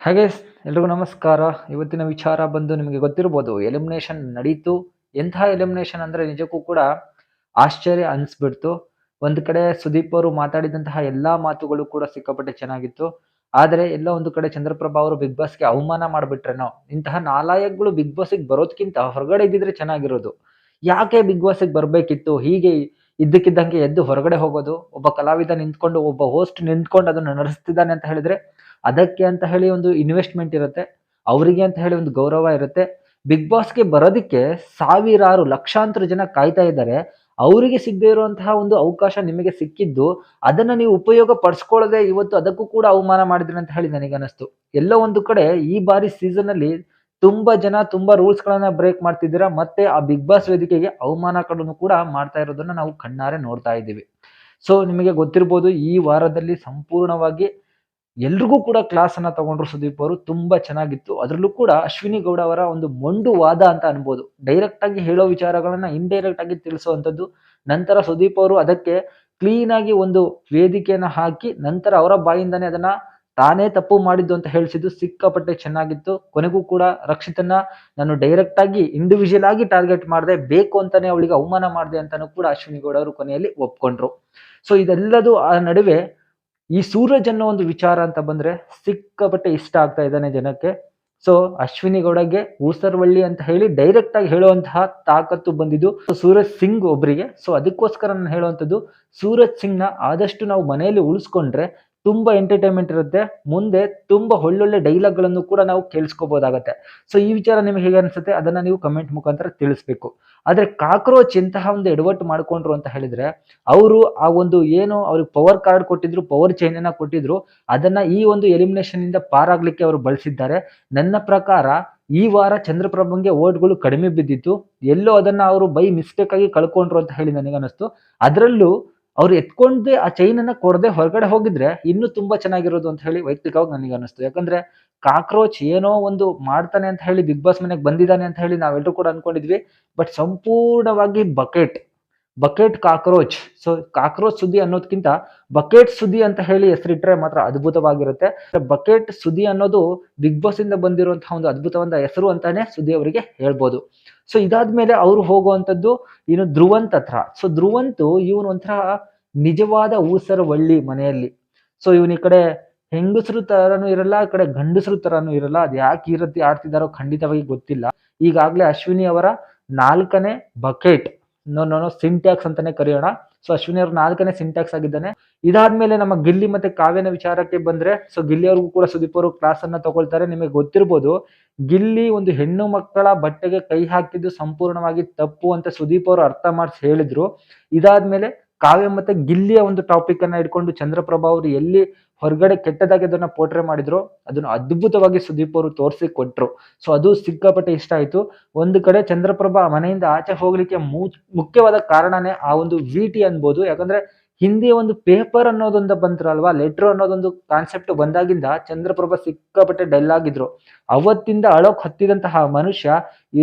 ಹಾಗೆ ಎಲ್ರಿಗೂ ನಮಸ್ಕಾರ. ಇವತ್ತಿನ ವಿಚಾರ ಬಂದು ನಿಮಗೆ ಗೊತ್ತಿರ್ಬೋದು, ಎಲಿಮಿನೇಷನ್ ನಡೀತು. ಎಂತಹ ಎಲಿಮಿನೇಷನ್ ಅಂದ್ರೆ ನಿಜಕ್ಕೂ ಕೂಡ ಆಶ್ಚರ್ಯ ಅನ್ಸ್ಬಿಡ್ತು. ಒಂದು ಕಡೆ ಸುದೀಪ್ ಅವರು ಮಾತಾಡಿದಂತಹ ಎಲ್ಲಾ ಮಾತುಗಳು ಕೂಡ ಸಿಕ್ಕಾಪಟ್ಟೆ ಚೆನ್ನಾಗಿತ್ತು. ಆದರೆ ಎಲ್ಲೋ ಒಂದು ಕಡೆ ಚಂದ್ರಪ್ರಭಾ ಅವರು ಬಿಗ್ ಬಾಸ್ಗೆ ಅವಮಾನ ಮಾಡ್ಬಿಟ್ರೇನೋ. ಇಂತಹ ನಾಲಾಯಕ್ಗಳು ಬಿಗ್ ಬಾಸ್ಗೆ ಬರೋದ್ಕಿಂತ ಹೊರಗಡೆ ಇದ್ದಿದ್ರೆ ಚೆನ್ನಾಗಿರೋದು. ಯಾಕೆ ಬಿಗ್ ಬಾಸ್ಗೆ ಬರ್ಬೇಕಿತ್ತು? ಹೀಗೆ ಇದ್ದಕ್ಕಿದ್ದಂಗೆ ಎದ್ದು ಹೊರಗಡೆ ಹೋಗೋದು. ಒಬ್ಬ ಕಲಾವಿದ ನಿಂತ್ಕೊಂಡು, ಒಬ್ಬ ಹೋಸ್ಟ್ ನಿಂತ್ಕೊಂಡು ಅದನ್ನ ನಡೆಸ್ತಿದ್ದಾನೆ ಅಂತ ಹೇಳಿದ್ರೆ ಅದಕ್ಕೆ ಅಂತ ಹೇಳಿ ಒಂದು ಇನ್ವೆಸ್ಟ್‌ಮೆಂಟ್ ಇರುತ್ತೆ. ಅವರಿಗೆ ಅಂತ ಹೇಳಿ ಒಂದು ಗೌರವ ಇರುತ್ತೆ. ಬಿಗ್ ಬಾಸ್‌ಗೆ ಬರೋದಕ್ಕೆ ಸಾವಿರಾರು, ಲಕ್ಷಾಂತರ ಜನ ಕಾಯ್ತಾ ಇದ್ದಾರೆ. ಅವರಿಗೆ ಸಿಗದೇ ಇರುವಂತಹ ಒಂದು ಅವಕಾಶ ನಿಮಗೆ ಸಿಕ್ಕಿದ್ದು, ಅದನ್ನ ನೀವು ಉಪಯೋಗ ಪಡಿಸ್ಕೊಳ್ಳದೆ ಇವತ್ತು ಅದಕ್ಕೂ ಕೂಡ ಅವಮಾನ ಮಾಡಿದ್ರಿ ಅಂತ ಹೇಳಿ ನನಗನ್ನಿಸ್ತು. ಎಲ್ಲೋ ಒಂದು ಕಡೆ ಈ ಬಾರಿ ಸೀಸನ್‌ನಲ್ಲಿ ತುಂಬಾ ಜನ ತುಂಬಾ ರೂಲ್ಸ್‌ಗಳನ್ನ ಬ್ರೇಕ್ ಮಾಡ್ತಿದ್ದೀರಾ. ಮತ್ತೆ ಆ ಬಿಗ್ ಬಾಸ್ ವೇದಿಕೆಗೆ ಅವಮಾನಗಳನ್ನು ಕೂಡ ಮಾಡ್ತಾ ಇರೋದನ್ನ ನಾವು ಕಣ್ಣಾರೆ ನೋಡ್ತಾ ಇದ್ದೀವಿ. ಸೊ ನಿಮಗೆ ಗೊತ್ತಿರ್ಬೋದು, ಈ ವಾರದಲ್ಲಿ ಸಂಪೂರ್ಣವಾಗಿ ಎಲ್ರಿಗೂ ಕೂಡ ಕ್ಲಾಸ್ ಅನ್ನ ತಗೊಂಡ್ರು ಸುದೀಪ್ ಅವರು. ತುಂಬಾ ಚೆನ್ನಾಗಿತ್ತು. ಅದ್ರಲ್ಲೂ ಕೂಡ ಅಶ್ವಿನಿ ಗೌಡ ಅವರ ಒಂದು ಮೊಂಡು ವಾದ ಅಂತ ಅನ್ಬೋದು. ಡೈರೆಕ್ಟ್ ಆಗಿ ಹೇಳೋ ವಿಚಾರಗಳನ್ನ ಇಂಡೈರೆಕ್ಟ್ ಆಗಿ ತಿಳಿಸುವಂತದ್ದು. ನಂತರ ಸುದೀಪ್ ಅವರು ಅದಕ್ಕೆ ಕ್ಲೀನ್ ಆಗಿ ಒಂದು ವೇದಿಕೆಯನ್ನ ಹಾಕಿ ನಂತರ ಅವರ ಬಾಯಿಂದಾನೇ ಅದನ್ನ ತಾನೇ ತಪ್ಪು ಮಾಡಿದ್ದು ಅಂತ ಹೇಳಿಸಿದ್ದು ಸಿಕ್ಕಾಪಟ್ಟೆ ಚೆನ್ನಾಗಿತ್ತು. ಕೊನೆಗೂ ಕೂಡ ರಕ್ಷಿತನ್ನ ನಾನು ಡೈರೆಕ್ಟ್ ಆಗಿ ಇಂಡಿವಿಜುವಲ್ ಆಗಿ ಟಾರ್ಗೆಟ್ ಮಾಡಿದೆ, ಬೇಕು ಅಂತಾನೆ ಅವಳಿಗೆ ಅವಮಾನ ಮಾಡಿದೆ ಅಂತಾನೂ ಕೂಡ ಅಶ್ವಿನಿ ಗೌಡ ಅವರು ಕೊನೆಯಲ್ಲಿ ಒಪ್ಕೊಂಡ್ರು. ಸೊ ಇದೆಲ್ಲದೂ ಆ ನಡುವೆ ಈ ಸೂರಜ್ ಅನ್ನೋ ಒಂದು ವಿಚಾರ ಅಂತ ಬಂದ್ರೆ ಸಿಕ್ಕಾಪಟ್ಟೆ ಇಷ್ಟ ಆಗ್ತಾ ಇದ್ದಾನೆ ಜನಕ್ಕೆ. ಸೊ ಅಶ್ವಿನಿ ಗೌಡಗೆ ಊಸರವಳ್ಳಿ ಅಂತ ಹೇಳಿ ಡೈರೆಕ್ಟ್ ಆಗಿ ಹೇಳುವಂತಹ ತಾಕತ್ತು ಬಂದಿದ್ದು ಸೂರಜ್ ಸಿಂಗ್ ಒಬ್ಬರಿಗೆ. ಸೊ ಅದಕ್ಕೋಸ್ಕರ ನಾನು ಹೇಳುವಂತದ್ದು, ಸೂರಜ್ ಸಿಂಗ್ ನ ಆದಷ್ಟು ನಾವು ಮನೆಯಲ್ಲಿ ಉಳಿಸ್ಕೊಂಡ್ರೆ ತುಂಬಾ ಎಂಟರ್ಟೈನ್ಮೆಂಟ್ ಇರುತ್ತೆ. ಮುಂದೆ ತುಂಬಾ ಒಳ್ಳೊಳ್ಳೆ ಡೈಲಾಗ್ ಗಳನ್ನು ಕೂಡ ನಾವು ಕೇಳಿಸ್ಕೋಬಹುದಾಗತ್ತೆ. ಸೊ ಈ ವಿಚಾರ ನಿಮ್ಗೆ ಹೇಗೆ ಅನ್ಸುತ್ತೆ ಅದನ್ನ ನೀವು ಕಮೆಂಟ್ ಮುಖಾಂತರ ತಿಳಿಸ್ಬೇಕು. ಆದ್ರೆ ಕಾಕ್ರೋಚ್ ಎಂತಹ ಒಂದು ಎಡವಟ್ಟು ಮಾಡ್ಕೊಂಡ್ರು ಅಂತ ಹೇಳಿದ್ರೆ, ಅವರು ಆ ಒಂದು ಏನು ಅವ್ರಿಗೆ ಪವರ್ ಕಾರ್ಡ್ ಕೊಟ್ಟಿದ್ರು, ಪವರ್ ಚೈನ್ ಅನ್ನ ಕೊಟ್ಟಿದ್ರು, ಅದನ್ನ ಈ ಒಂದು ಎಲಿಮಿನೇಷನ್ ಇಂದ ಪಾರಾಗ್ಲಿಕ್ಕೆ ಅವರು ಬಳಸಿದ್ದಾರೆ. ನನ್ನ ಪ್ರಕಾರ ಈ ವಾರ ಚಂದ್ರಪ್ರಭಂಗೆ ಓಟ್ಗಳು ಕಡಿಮೆ ಬಿದ್ದಿತ್ತು. ಎಲ್ಲೋ ಅದನ್ನ ಅವರು ಬೈ ಮಿಸ್ಟೇಕ್ ಆಗಿ ಕಳ್ಕೊಂಡ್ರು ಅಂತ ಹೇಳಿ ನನಗನ್ನಿಸ್ತು. ಅದರಲ್ಲೂ ಅವ್ರು ಎತ್ಕೊಂಡೆ ಆ ಚೈನ್ ಅನ್ನ ಕೊಡದೆ ಹೊರಗಡೆ ಹೋಗಿದ್ರೆ ಇನ್ನೂ ತುಂಬಾ ಚೆನ್ನಾಗಿರೋದು ಅಂತ ಹೇಳಿ ವೈಯಕ್ತಿಕವಾಗಿ ನನಗೆ ಅನಿಸ್ತು. ಯಾಕಂದ್ರೆ ಕಾಕ್ರೋಚ್ ಏನೋ ಒಂದು ಮಾಡ್ತಾನೆ ಅಂತ ಹೇಳಿ ಬಿಗ್ ಬಾಸ್ ಮನೆಗೆ ಬಂದಿದ್ದಾನೆ ಅಂತ ಹೇಳಿ ನಾವೆಲ್ಲರೂ ಕೂಡ ಅನ್ಕೊಂಡಿದ್ವಿ. ಬಟ್ ಸಂಪೂರ್ಣವಾಗಿ ಬಕೆಟ್ ಕಾಕ್ರೋಚ್. ಸೊ ಕಾಕ್ರೋಚ್ ಸುದ್ದಿ ಅನ್ನೋದಕ್ಕಿಂತ ಬಕೆಟ್ ಸುದ್ದಿ ಅಂತ ಹೇಳಿ ಹೆಸರಿಟ್ರೆ ಮಾತ್ರ ಅದ್ಭುತವಾಗಿರುತ್ತೆ. ಬಕೆಟ್ ಸುದ್ದಿ ಅನ್ನೋದು ಬಿಗ್ ಬಾಸ್ ಇಂದ ಬಂದಿರುವಂತಹ ಒಂದು ಅದ್ಭುತವಾದ ಹೆಸರು ಅಂತಾನೆ ಸುದ್ದಿ ಅವರಿಗೆ ಹೇಳ್ಬೋದು. ಸೊ ಇದಾದ್ಮೇಲೆ ಅವರು ಹೋಗುವಂತದ್ದು ಇನ್ನು ಧ್ರುವಂತ್ ಹತ್ರ. ಸೊ ಧ್ರುವಂತು ಇವನು ಒಂಥರ ನಿಜವಾದ ಊಸರವಳ್ಳಿ ಮನೆಯಲ್ಲಿ. ಸೊ ಇವನ್ ಈ ಕಡೆ ಹೆಂಗಸರು ತರಾನು ಇರಲ್ಲ, ಆ ಕಡೆ ಗಂಡಸರು ತರಾನು ಇರಲ್ಲ. ಅದ್ ಯಾಕೆ ಈ ರೀತಿ ಆಡ್ತಿದಾರೋ ಖಂಡಿತವಾಗಿ ಗೊತ್ತಿಲ್ಲ. ಈಗಾಗ್ಲೇ ಅಶ್ವಿನಿ ಅವರ 4ನೇ ಬಕೆಟ್, ಸಿಂಟ್ಯಾಕ್ಸ್ ಅಂತಾನೆ ಕರೆಯೋಣ. ಸೊ ಅಶ್ವಿನಿ ಅವ್ರ 4ನೇ ಸಿಂಟ್ಯಾಕ್ಸ್ ಆಗಿದ್ದಾನೆ. ಇದಾದ್ಮೇಲೆ ನಮ್ಮ ಗಿಲ್ಲಿ ಮತ್ತೆ ಕಾವ್ಯನ ವಿಚಾರಕ್ಕೆ ಬಂದ್ರೆ, ಸೊ ಗಿಲ್ಲಿ ಅವ್ರಿಗೂ ಕೂಡ ಸುದೀಪ್ ಅವರು ಕ್ಲಾಸ್ ಅನ್ನ ತಗೊಳ್ತಾರೆ. ನಿಮಗೆ ಗೊತ್ತಿರ್ಬೋದು, ಗಿಲ್ಲಿ ಒಂದು ಹೆಣ್ಣು ಮಕ್ಕಳ ಬಟ್ಟೆಗೆ ಕೈ ಹಾಕಿದ್ದು ಸಂಪೂರ್ಣವಾಗಿ ತಪ್ಪು ಅಂತ ಸುದೀಪ್ ಅವರು ಅರ್ಥ ಮಾಡಿಸಿ ಹೇಳಿದ್ರು. ಇದಾದ್ಮೇಲೆ ಕಾವ್ಯ ಮತ್ತೆ ಗಿಲ್ಲಿಯ ಒಂದು ಟಾಪಿಕ್ ಅನ್ನ ಇಟ್ಕೊಂಡು ಚಂದ್ರಪ್ರಭಾ ಅವರು ಎಲ್ಲಿ ಹೊರಗಡೆ ಕೆಟ್ಟದಾಗಿ ಅದನ್ನ ಪೋಟ್ರೆ ಮಾಡಿದ್ರು, ಅದನ್ನು ಅದ್ಭುತವಾಗಿ ಸುದೀಪ್ ಅವರು ತೋರಿಸಿ ಕೊಟ್ರು. ಸೊ ಅದು ಸಿಕ್ಕಾಪಟ್ಟೆ ಇಷ್ಟ ಆಯ್ತು. ಒಂದು ಕಡೆ ಚಂದ್ರಪ್ರಭಾ ಮನೆಯಿಂದ ಆಚೆ ಹೋಗ್ಲಿಕ್ಕೆ ಮುಖ್ಯವಾದ ಕಾರಣನೇ ಆ ಒಂದು ವಿಟಿ ಅನ್ಬೋದು. ಯಾಕಂದ್ರೆ ಹಿಂದಿ ಒಂದು ಪೇಪರ್ ಅನ್ನೋದೊಂದು ಬಂತ್ರಲ್ವಾ, ಲೆಟರ್ ಅನ್ನೋದೊಂದು ಕಾನ್ಸೆಪ್ಟ್ ಬಂದಾಗಿಂದ ಚಂದ್ರಪ್ರಭಾ ಸಿಕ್ಕಾಪಟ್ಟೆ ಡಲ್ ಆಗಿದ್ರು. ಅವತ್ತಿಂದ ಅಳೋಕ್ ಹತ್ತಿದಂತಹ ಮನುಷ್ಯ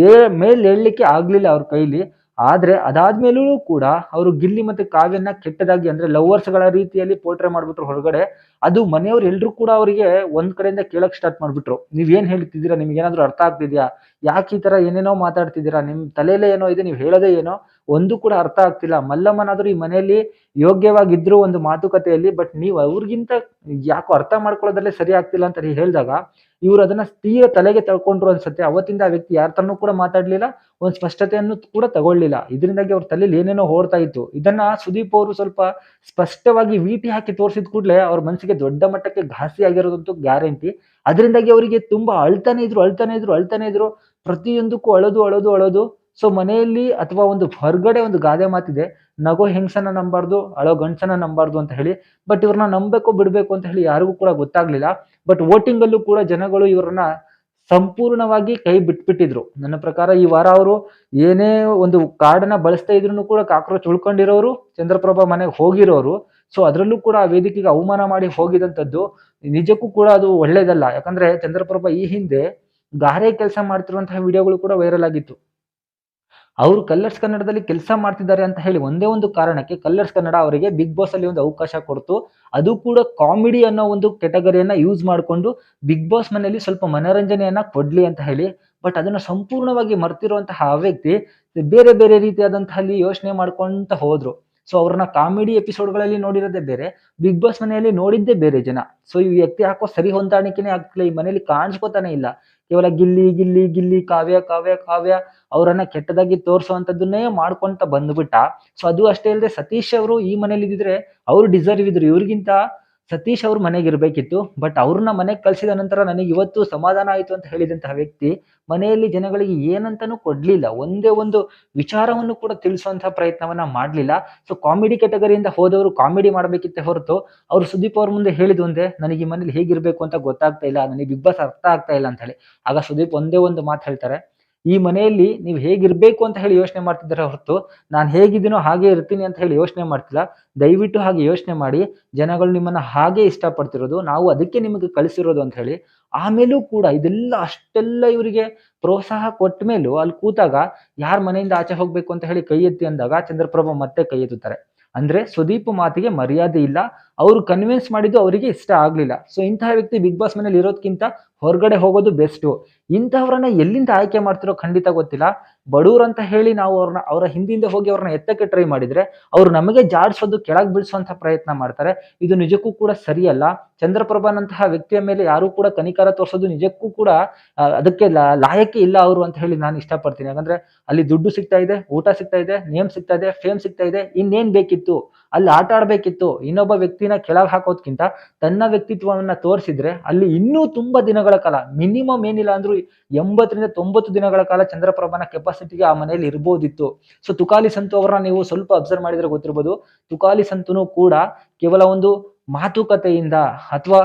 ಮೇಲ್ ಹೇಳಲಿಕ್ಕೆ ಆಗ್ಲಿಲ್ಲ ಅವ್ರ ಕೈಲಿ. ಆದ್ರೆ ಅದಾದ್ಮೇಲೂ ಕೂಡ ಅವರು ಗಿಲ್ಲಿ ಮತ್ತೆ ಕಾವ್ಯನ ಕೆಟ್ಟದಾಗಿ ಅಂದ್ರೆ ಲವರ್ಸ್ ಗಳ ರೀತಿಯಲ್ಲಿ ಪೋರ್ಟ್ರೆ ಮಾಡ್ಬಿಟ್ರು ಹೊರಗಡೆ. ಅದು ಮನೆಯವ್ರು ಎಲ್ರು ಕೂಡ ಅವರಿಗೆ ಒಂದ್ ಕಡೆಯಿಂದ ಕೇಳಕ್ ಸ್ಟಾರ್ಟ್ ಮಾಡ್ಬಿಟ್ರು. ನೀವ್ ಏನ್ ಹೇಳ್ತಿದ್ದೀರಾ, ನಿಮ್ಗೆ ಏನಾದ್ರು ಅರ್ಥ ಆಗ್ತಿದ್ಯಾ, ಯಾಕೆ ಈ ತರ ಏನೇನೋ ಮಾತಾಡ್ತಿದ್ದೀರಾ, ನಿಮ್ ತಲೆಯಲ್ಲೇ ಏನೋ ಇದೆ, ನೀವ್ ಹೇಳೋದೇ ಏನೋ ಒಂದು ಕೂಡ ಅರ್ಥ ಆಗ್ತಿಲ್ಲ. ಮಲ್ಲಮ್ಮನಾದ್ರೂ ಈ ಮನೆಯಲ್ಲಿ ಯೋಗ್ಯವಾಗಿದ್ರು ಒಂದು ಮಾತುಕತೆಯಲ್ಲಿ, ಬಟ್ ನೀವು ಅವ್ರಿಗಿಂತ ಯಾಕೋ ಅರ್ಥ ಮಾಡ್ಕೊಳ್ಳೋದ್ರಲ್ಲೇ ಸರಿ ಆಗ್ತಿಲ್ಲ ಅಂತ ಹೇಳಿದಾಗ ಇವ್ರು ಅದನ್ನ ತೀರ ತಲೆಗೆ ತಳ್ಕೊಂಡ್ರು ಅನ್ಸುತ್ತೆ. ಅವತ್ತಿಂದ ಆ ವ್ಯಕ್ತಿ ಯಾರ ತರನೂ ಕೂಡ ಮಾತಾಡ್ಲಿಲ್ಲ, ಒಂದ್ ಸ್ಪಷ್ಟತೆಯನ್ನು ಕೂಡ ತಗೊಳ್ಳಿಲ್ಲ. ಇದರಿಂದಾಗಿ ಅವ್ರ ತಲೆಯಲ್ಲಿ ಏನೇನೋ ಓಡ್ತಾ ಇತ್ತು. ಇದನ್ನ ಸುದೀಪ್ ಅವರು ಸ್ವಲ್ಪ ಸ್ಪಷ್ಟವಾಗಿ ವಿಟಿ ಹಾಕಿ ತೋರಿಸಿದ ಕೂಡಲೇ ಅವ್ರ ಮನಸ್ಸಿಗೆ ದೊಡ್ಡ ಮಟ್ಟಕ್ಕೆ ಘಾಸಿ ಆಗಿರೋದಂತೂ ಗ್ಯಾರಂಟಿ. ಅದರಿಂದಾಗಿ ಅವರಿಗೆ ತುಂಬಾ ಅಳ್ತಾನೆ ಇದ್ರು. ಪ್ರತಿಯೊಂದಕ್ಕೂ ಅಳೋದು. ಸೊ ಮನೆಯಲ್ಲಿ ಅಥವಾ ಒಂದು ಹೊರಗಡೆ ಒಂದು ಗಾದೆ ಮಾತಿದೆ, ನಗೋ ಹೆಂಗಸನ್ನ ನಂಬಾರ್ದು, ಅಳೋ ಗಂಡಸನ್ನ ನಂಬಾರ್ದು ಅಂತ ಹೇಳಿ. ಬಟ್ ಇವ್ರನ್ನ ನಂಬಬೇಕು ಬಿಡ್ಬೇಕು ಅಂತ ಹೇಳಿ ಯಾರಿಗೂ ಕೂಡ ಗೊತ್ತಾಗ್ಲಿಲ್ಲ. ಬಟ್ ವೋಟಿಂಗ್ ಅಲ್ಲೂ ಕೂಡ ಜನಗಳು ಇವ್ರನ್ನ ಸಂಪೂರ್ಣವಾಗಿ ಕೈ ಬಿಟ್ಬಿಟ್ಟಿದ್ರು. ನನ್ನ ಪ್ರಕಾರ ಈ ವಾರ ಅವರು ಏನೇ ಒಂದು ಕಾರ್ಡನ್ನ ಬಳಸ್ತಾ ಇದ್ರು ಕೂಡ ಕಾಕ್ರೋಚ್ ಉಳ್ಕೊಂಡಿರೋರು, ಚಂದ್ರಪ್ರಭಾ ಮನೆಗೆ ಹೋಗಿರೋರು. ಸೊ ಅದ್ರಲ್ಲೂ ಕೂಡ ಆ ವೇದಿಕೆಗೆ ಅವಮಾನ ಮಾಡಿ ಹೋಗಿದಂತದ್ದು ನಿಜಕ್ಕೂ ಕೂಡ ಅದು ಒಳ್ಳೇದಲ್ಲ. ಯಾಕಂದ್ರೆ ಚಂದ್ರಪ್ರಭಾ ಈ ಹಿಂದೆ ಗಾರೆ ಕೆಲಸ ಮಾಡ್ತಿರುವಂತಹ ವಿಡಿಯೋಗಳು ಕೂಡ ವೈರಲ್ ಆಗಿತ್ತು. ಅವರು ಕಲರ್ಸ್ ಕನ್ನಡದಲ್ಲಿ ಕೆಲಸ ಮಾಡ್ತಿದ್ದಾರೆ ಅಂತ ಹೇಳಿ ಒಂದೇ ಒಂದು ಕಾರಣಕ್ಕೆ ಕಲರ್ಸ್ ಕನ್ನಡ ಅವರಿಗೆ ಬಿಗ್ ಬಾಸ್ ಅಲ್ಲಿ ಒಂದು ಅವಕಾಶ ಕೊಡ್ತು. ಅದು ಕೂಡ ಕಾಮಿಡಿ ಅನ್ನೋ ಒಂದು ಕೆಟಗರಿಯನ್ನ ಯೂಸ್ ಮಾಡಿಕೊಂಡು ಬಿಗ್ ಬಾಸ್ ಮನೆಯಲ್ಲಿ ಸ್ವಲ್ಪ ಮನೋರಂಜನೆಯನ್ನ ಕೊಡ್ಲಿ ಅಂತ ಹೇಳಿ. ಬಟ್ ಅದನ್ನ ಸಂಪೂರ್ಣವಾಗಿ ಮರ್ತಿರುವಂತಹ ಆ ವ್ಯಕ್ತಿ ಬೇರೆ ಬೇರೆ ರೀತಿಯಾದಂತಹ ಅಲ್ಲಿ ಯೋಚನೆ ಮಾಡ್ಕೊಂತ ಹೋದ್ರು. ಸೊ ಅವ್ರನ್ನ ಕಾಮಿಡಿ ಎಪಿಸೋಡ್ಗಳಲ್ಲಿ ನೋಡಿರೋದೇ ಬೇರೆ, ಬಿಗ್ ಬಾಸ್ ಮನೆಯಲ್ಲಿ ನೋಡಿದ್ದೇ ಬೇರೆ ಜನ. ಸೊ ಈ ವ್ಯಕ್ತಿ ಹಾಕೋ ಸರಿ ಹೊಂದಾಣಿಕೆನೇ ಆಗ್ತಿಲ್ಲ, ಈ ಮನೆಯಲ್ಲಿ ಕಾಣಿಸ್ಕೊತಾನೆ ಇಲ್ಲ. ಕೇವಲ ಗಿಲ್ಲಿ ಗಿಲ್ಲಿ ಗಿಲ್ಲಿ ಕಾವ್ಯ ಕಾವ್ಯ ಕಾವ್ಯ ಅವರನ್ನ ಕೆಟ್ಟದಾಗಿ ತೋರಿಸುವಂತದ್ದನ್ನೇ ಮಾಡ್ಕೊಂತ ಬಂದ್ಬಿಟ್ಟ. ಸೊ ಅದು ಅಷ್ಟೇ ಅಲ್ಲದೆ ಸತೀಶ್ ಅವರು ಈ ಮನೇಲಿ ಇದ್ದಿದ್ರೆ ಅವ್ರು ಡಿಸರ್ವ್ ಇದ್ರು, ಇವ್ರಿಗಿಂತ ಸತೀಶ್ ಅವ್ರ ಮನೆಗೆ ಇರ್ಬೇಕಿತ್ತು. ಬಟ್ ಅವ್ರನ್ನ ಮನೆಗೆ ಕಳ್ಸಿದ ನಂತರ ನನಗೆ ಇವತ್ತು ಸಮಾಧಾನ ಆಯ್ತು ಅಂತ ಹೇಳಿದಂತಹ ವ್ಯಕ್ತಿ ಮನೆಯಲ್ಲಿ ಜನಗಳಿಗೆ ಏನಂತಾನೂ ಕೊಡ್ಲಿಲ್ಲ, ಒಂದೇ ಒಂದು ವಿಚಾರವನ್ನು ಕೂಡ ತಿಳಿಸುವಂತಹ ಪ್ರಯತ್ನವನ್ನ ಮಾಡ್ಲಿಲ್ಲ. ಸೊ ಕಾಮಿಡಿ ಕೆಟಗರಿಯಿಂದ ಹೋದವರು ಕಾಮಿಡಿ ಮಾಡಬೇಕಿತ್ತೆ ಹೊರತು ಅವ್ರು ಸುದೀಪ್ ಅವ್ರ ಮುಂದೆ ಹೇಳಿದ್ ಒಂದೇ, ನನಗೆ ಈ ಮನೇಲಿ ಹೇಗಿರ್ಬೇಕು ಅಂತ ಗೊತ್ತಾಗ್ತಾ ಇಲ್ಲ, ನನಗೆ ಬಿಗ್ ಬಾಸ್ ಅರ್ಥ ಆಗ್ತಾ ಇಲ್ಲ ಅಂತ ಹೇಳಿ. ಆಗ ಸುದೀಪ್ ಒಂದೇ ಒಂದು ಮಾತು ಹೇಳ್ತಾರೆ, ಈ ಮನೆಯಲ್ಲಿ ನೀವು ಹೇಗಿರ್ಬೇಕು ಅಂತ ಹೇಳಿ ಯೋಚನೆ ಮಾಡ್ತಿದ್ದೀರಾ ಹೊರತು ನಾನು ಹೇಗಿದ್ದೀನೋ ಹಾಗೆ ಇರ್ತೀನಿ ಅಂತ ಹೇಳಿ ಯೋಚನೆ ಮಾಡ್ತಿಲ್ಲ. ದಯವಿಟ್ಟು ಹಾಗೆ ಯೋಚನೆ ಮಾಡಿ, ಜನಗಳು ನಿಮ್ಮನ್ನ ಹಾಗೆ ಇಷ್ಟಪಡ್ತಿರೋದು, ನಾವು ಅದಕ್ಕೆ ನಿಮಗೆ ಕಳಿಸಿರೋದು ಅಂತ ಹೇಳಿ. ಆಮೇಲೂ ಕೂಡ ಇದೆಲ್ಲ ಅಷ್ಟೆಲ್ಲ ಇವರಿಗೆ ಪ್ರೋತ್ಸಾಹ ಕೊಟ್ಟ ಮೇಲೂ ಅಲ್ಲಿ ಕೂತಾಗ ಯಾರ ಮನೆಯಿಂದ ಆಚೆ ಹೋಗ್ಬೇಕು ಅಂತ ಹೇಳಿ ಕೈ ಎತ್ತಿ ಅಂದಾಗ ಚಂದ್ರಪ್ರಭಾ ಮತ್ತೆ ಕೈ ಎತ್ತುತ್ತಾರೆ. ಅಂದ್ರೆ ಸುದೀಪ್ ಮಾತಿಗೆ ಮರ್ಯಾದೆ ಇಲ್ಲ, ಅವರು ಕನ್ವಿನ್ಸ್ ಮಾಡಿದ್ದು ಅವರಿಗೆ ಇಷ್ಟ ಆಗ್ಲಿಲ್ಲ. ಸೊ ಇಂತಹ ವ್ಯಕ್ತಿ ಬಿಗ್ ಬಾಸ್ ಮನೇಲಿ ಇರೋದ್ಕಿಂತ ಹೊರಗಡೆ ಹೋಗೋದು ಬೆಸ್ಟ್. ಇಂತಹವ್ರನ್ನ ಎಲ್ಲಿಂದ ಆಯ್ಕೆ ಮಾಡ್ತಿರೋ ಖಂಡಿತ ಗೊತ್ತಿಲ್ಲ. ಬಡವ್ರು ಅಂತ ಹೇಳಿ ನಾವು ಅವರ ಹಿಂದಿಂದ ಹೋಗಿ ಅವ್ರನ್ನ ಎತ್ತಕ್ಕೆ ಟ್ರೈ ಮಾಡಿದ್ರೆ ಅವ್ರು ನಮಗೆ ಜಾಡ್ಸೋದು, ಕೆಳಗ್ ಬೀಳ್ಸುವಂತ ಪ್ರಯತ್ನ ಮಾಡ್ತಾರೆ. ಇದು ನಿಜಕ್ಕೂ ಕೂಡ ಸರಿಯಲ್ಲ. ಚಂದ್ರಪ್ರಭಾನಂತಹ ವ್ಯಕ್ತಿಯ ಮೇಲೆ ಯಾರು ಕೂಡ ಕನಿಕರ ತೋರಿಸೋದು ನಿಜಕ್ಕೂ ಕೂಡ ಅದಕ್ಕೆ ಲಾಯಕ್ಕೆ ಇಲ್ಲ ಅವರು ಅಂತ ಹೇಳಿ ನಾನು ಇಷ್ಟಪಡ್ತೀನಿ. ಯಾಕಂದ್ರೆ ಅಲ್ಲಿ ದುಡ್ಡು ಸಿಗ್ತಾ ಇದೆ, ಊಟ ಸಿಗ್ತಾ ಇದೆ, ನೇಮ್ ಸಿಗ್ತಾ ಇದೆ, ಫೇಮ್ ಸಿಗ್ತಾ ಇದೆ, ಇನ್ನೇನ್ ಬೇಕಿತ್ತು? ಅಲ್ಲಿ ಆಟ ಆಡ್ಬೇಕಿತ್ತು. ಇನ್ನೊಬ್ಬ ವ್ಯಕ್ತಿನ ಕೆಳಗೆ ಹಾಕೋದ್ಕಿಂತ ತನ್ನ ವ್ಯಕ್ತಿತ್ವವನ್ನ ತೋರಿಸಿದ್ರೆ ಅಲ್ಲಿ ಇನ್ನೂ ತುಂಬಾ ದಿನಗಳ ಕಾಲ, ಮಿನಿಮಮ್ ಏನಿಲ್ಲ ಅಂದ್ರೂ 80 ರಿಂದ 90 ದಿನಗಳ ಕಾಲ ಚಂದ್ರಪ್ರಭಾನ ಕೆಪಾಸಿಟಿಗೆ ಆ ಮನೆಯಲ್ಲಿ ಇರ್ಬೋದಿತ್ತು. ಸೊ ತುಕಾಲಿ ಸಂತು ಅವರನ್ನ ನೀವು ಸ್ವಲ್ಪ ಅಬ್ಸರ್ವ್ ಮಾಡಿದ್ರೆ ಗೊತ್ತಿರ್ಬೋದು. ತುಕಾಲಿ ಸಂತುನು ಕೂಡ ಕೇವಲ ಒಂದು ಮಾತುಕತೆಯಿಂದ ಅಥವಾ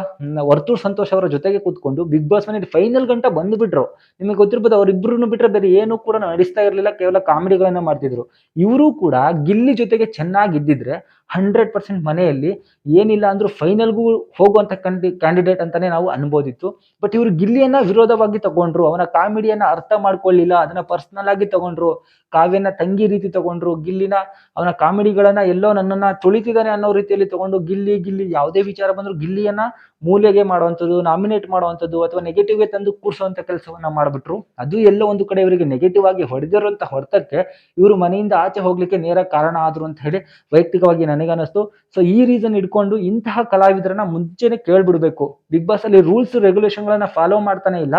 ವರ್ತೂರ್ ಸಂತೋಷ್ ಅವರ ಜೊತೆಗೆ ಕೂತ್ಕೊಂಡು ಬಿಗ್ ಬಾಸ್ ಮನೇಲಿ ಫೈನಲ್ ಗಂಟ ಬಂದ್ಬಿಟ್ರು. ನಿಮಗೆ ಗೊತ್ತಿರ್ಬೋದು, ಅವರಿಬ್ರು ಬಿಟ್ರೆ ಬೇರೆ ಏನು ಕೂಡ ನಡೆಸ್ತಾ ಇರ್ಲಿಲ್ಲ, ಕೇವಲ ಕಾಮಿಡಿಗಳನ್ನ ಮಾಡ್ತಿದ್ರು. ಇವರು ಕೂಡ ಗಿಲ್ಲಿ ಜೊತೆಗೆ ಚೆನ್ನಾಗಿ ಇದ್ದಿದ್ರೆ 100% ಮನೆಯಲ್ಲಿ ಏನಿಲ್ಲ ಅಂದ್ರೂ ಫೈನಲ್ಗೂ ಹೋಗುವಂತ ಕ್ಯಾಂಡಿಡೇಟ್ ಅಂತಾನೆ ನಾವು ಅನ್ಬೋದಿತ್ತು. ಬಟ್ ಇವರು ಗಿಲ್ಲಿಯನ್ನ ವಿರೋಧವಾಗಿ ತಗೊಂಡ್ರು, ಅವನ ಕಾಮಿಡಿಯನ್ನ ಅರ್ಥ ಮಾಡ್ಕೊಳ್ಳಿಲ್ಲ, ಅದನ್ನ ಪರ್ಸನಲ್ ಆಗಿ ತಗೊಂಡ್ರು, ಕಾವ್ಯನ ತಂಗಿ ರೀತಿ ತಗೊಂಡ್ರು, ಗಿಲ್ಲಿನ ಅವನ ಕಾಮಿಡಿಗಳನ್ನ ಎಲ್ಲೋ ನನ್ನನ್ನ ತುಳಿತಿದ್ದಾನೆ ಅನ್ನೋ ರೀತಿಯಲ್ಲಿ ತಗೊಂಡು ಗಿಲ್ಲಿ ಗಿಲ್ಲಿ ಯಾವುದೇ ವಿಚಾರ ಬಂದ್ರು ಗಿಲ್ಲಿಯನ್ನ ಮೂಲೆಗೆ ಮಾಡುವಂಥದ್ದು, ನಾಮಿನೇಟ್ ಮಾಡುವಂಥದ್ದು ಅಥವಾ ನೆಗೆಟಿವ್ ತಂದು ಕೂರಿಸುವಂತ ಕೆಲಸವನ್ನ ಮಾಡ್ಬಿಟ್ರು. ಅದು ಎಲ್ಲೋ ಒಂದು ಕಡೆ ಇವರಿಗೆ ನೆಗೆಟಿವ್ ಆಗಿ ಹೊಡೆದಿರುವಂತ ಹೊಡೆತಕ್ಕೆ ಇವರು ಮನೆಯಿಂದ ಆಚೆ ಹೋಗ್ಲಿಕ್ಕೆ ನೇರ ಕಾರಣ ಆದ್ರು ಅಂತ ಹೇಳಿ ವೈಯಕ್ತಿಕವಾಗಿ ನನಗನ್ನಿಸ್ತು. ಸೊ ಈ ರೀಸನ್ ಇಟ್ಕೊಂಡು ಇಂತಹ ಕಲಾವಿದರನ್ನ ಮುಂಚೆನೆ ಕೇಳ್ಬಿಡ್ಬೇಕು. ಬಿಗ್ ಬಾಸ್ ಅಲ್ಲಿ ರೂಲ್ಸ್ ರೆಗ್ಯುಲೇಷನ್ ಗಳನ್ನ ಫಾಲೋ ಮಾಡ್ತಾನೆ ಇಲ್ಲ.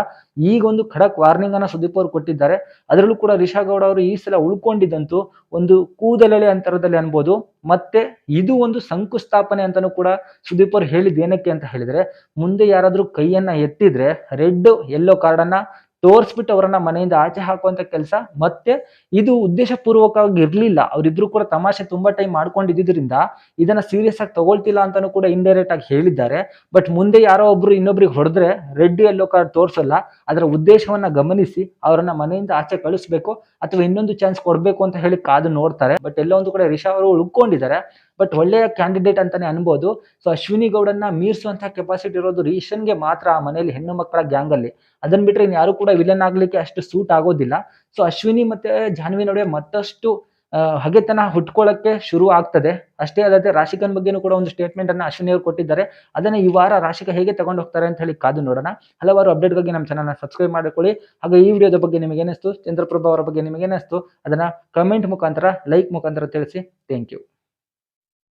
ಈಗ ಒಂದು ಖಡಕ್ ವಾರ್ನಿಂಗ್ ಅನ್ನ ಸುದೀಪ್ ಅವರು ಕೊಟ್ಟಿದ್ದಾರೆ. ಅದರಲ್ಲೂ ಕೂಡ ರಿಷಾ ಗೌಡ ಅವರು ಈ ಸಲ ಉಳ್ಕೊಂಡಿದ್ದಂತೂ ಒಂದು ಕೂದಲೆಳೆ ಅಂತರದಲ್ಲಿ ಅನ್ಬೋದು. ಮತ್ತೆ ಇದು ಒಂದು ಶಂಕುಸ್ಥಾಪನೆ ಅಂತಾನೂ ಕೂಡ ಸುದೀಪ್ ಅವರು ಹೇಳಿದ್ ಏನಕ್ಕೆ ಅಂತ ಹೇಳಿದ್ರೆ, ಮುಂದೆ ಯಾರಾದ್ರೂ ಕೈಯನ್ನ ಎತ್ತಿದ್ರೆ ರೆಡ್ ಯೆಲ್ಲೋ ಕಾರ್ಡ್ ಅನ್ನ ತೋರಿಸ್ಬಿಟ್ಟು ಅವರನ್ನ ಮನೆಯಿಂದ ಆಚೆ ಹಾಕುವಂತ ಕೆಲಸ. ಮತ್ತೆ ಇದು ಉದ್ದೇಶ ಪೂರ್ವಕವಾಗಿ ಇರ್ಲಿಲ್ಲ, ಅವರಿಬ್ರು ಕೂಡ ತಮಾಷೆ ತುಂಬಾ ಟೈಮ್ ಮಾಡ್ಕೊಂಡಿದ್ರಿಂದ ಇದನ್ನ ಸೀರಿಯಸ್ ಆಗಿ ತಗೊಳ್ತಿಲ್ಲ ಅಂತಾನೂ ಕೂಡ ಇಂಡೈರೆಕ್ಟ್ ಆಗಿ ಹೇಳಿದ್ದಾರೆ. ಬಟ್ ಮುಂದೆ ಯಾರೋ ಒಬ್ರು ಇನ್ನೊಬ್ರಿಗೆ ಹೊಡೆದ್ರೆ ರೆಡ್ ಯೆಲ್ಲೋ ಕಾರ್ಡ್ ತೋರ್ಸಲ್ಲ, ಅದರ ಉದ್ದೇಶವನ್ನ ಗಮನಿಸಿ ಅವರನ್ನ ಮನೆಯಿಂದ ಆಚೆ ಕಳಿಸ್ಬೇಕು ಅಥವಾ ಇನ್ನೊಂದು ಚಾನ್ಸ್ ಕೊಡ್ಬೇಕು ಅಂತ ಹೇಳಿ ಕಾದು ನೋಡ್ತಾರೆ. ಬಟ್ ಎಲ್ಲ ಒಂದು ಕಡೆ ರಿಷಾ ಅವರು ಉಳ್ಕೊಂಡಿದ್ದಾರೆ, ಬಟ್ ಒಳ್ಳೆಯ ಕ್ಯಾಂಡಿಡೇಟ್ ಅಂತಾನೆ ಅನ್ಬೋದು. ಸೊ ಅಶ್ವಿನಿ ಗೌಡನ್ನ ಮೀರಿಸುವಂತಹ ಕೆಪಾಸಿಟಿ ಇರೋದು ರೀಶನ್ಗೆ ಮಾತ್ರ ಆ ಮನೆಯಲ್ಲಿ ಹೆಣ್ಣು ಮಕ್ಕಳ ಗ್ಯಾಂಗ್ ಅಲ್ಲಿ. ಅದನ್ನ ಬಿಟ್ರೆ ಇನ್ ಯಾರು ಕೂಡ ವಿಲನ್ ಆಗ್ಲಿಕ್ಕೆ ಅಷ್ಟು ಸೂಟ್ ಆಗೋದಿಲ್ಲ. ಸೊ ಅಶ್ವಿನಿ ಮತ್ತೆ ಜಾನ್ವಿ ನಡುವೆ ಮತ್ತಷ್ಟು ಹಗೆತನ ಹುಟ್ಕೊಳ್ಳಕ್ಕೆ ಶುರು ಆಗ್ತದೆ. ಅಷ್ಟೇ ಅಲ್ಲದೆ ರಾಶಿಕನ್ ಬಗ್ಗೆನೂ ಕೂಡ ಒಂದು ಸ್ಟೇಟ್ಮೆಂಟ್ ಅನ್ನ ಅಶ್ವಿನಿ ಅವರು ಕೊಟ್ಟಿದ್ದಾರೆ. ಅದನ್ನ ಈ ವಾರ ರಾಶಿಕಾ ಹೇಗೆ ತಗೊಂಡು ಹೋಗ್ತಾರೆ ಅಂತ ಹೇಳಿ ಕಾದು ನೋಡೋಣ. ಹಲವಾರು ಅಪ್ಡೇಟ್ ಬಗ್ಗೆ ನಮ್ಮ ಚಾನಲ್ನ ಸಬ್ಸ್ಕ್ರೈಬ್ ಮಾಡ್ಕೊಳ್ಳಿ. ಹಾಗೆ ಈ ವಿಡಿಯೋದ ಬಗ್ಗೆ ನಿಮಗೆ ಏನಿಸ್ತು, ಚಂದ್ರಪ್ರಭಾ ಅವರ ಬಗ್ಗೆ ನಿಮಗೆ ಏನಿಸ್ತು, ಅದನ್ನ ಕಮೆಂಟ್ ಮುಖಾಂತರ, ಲೈಕ್ ಮುಖಾಂತರ ತಿಳಿಸಿ. Thank you.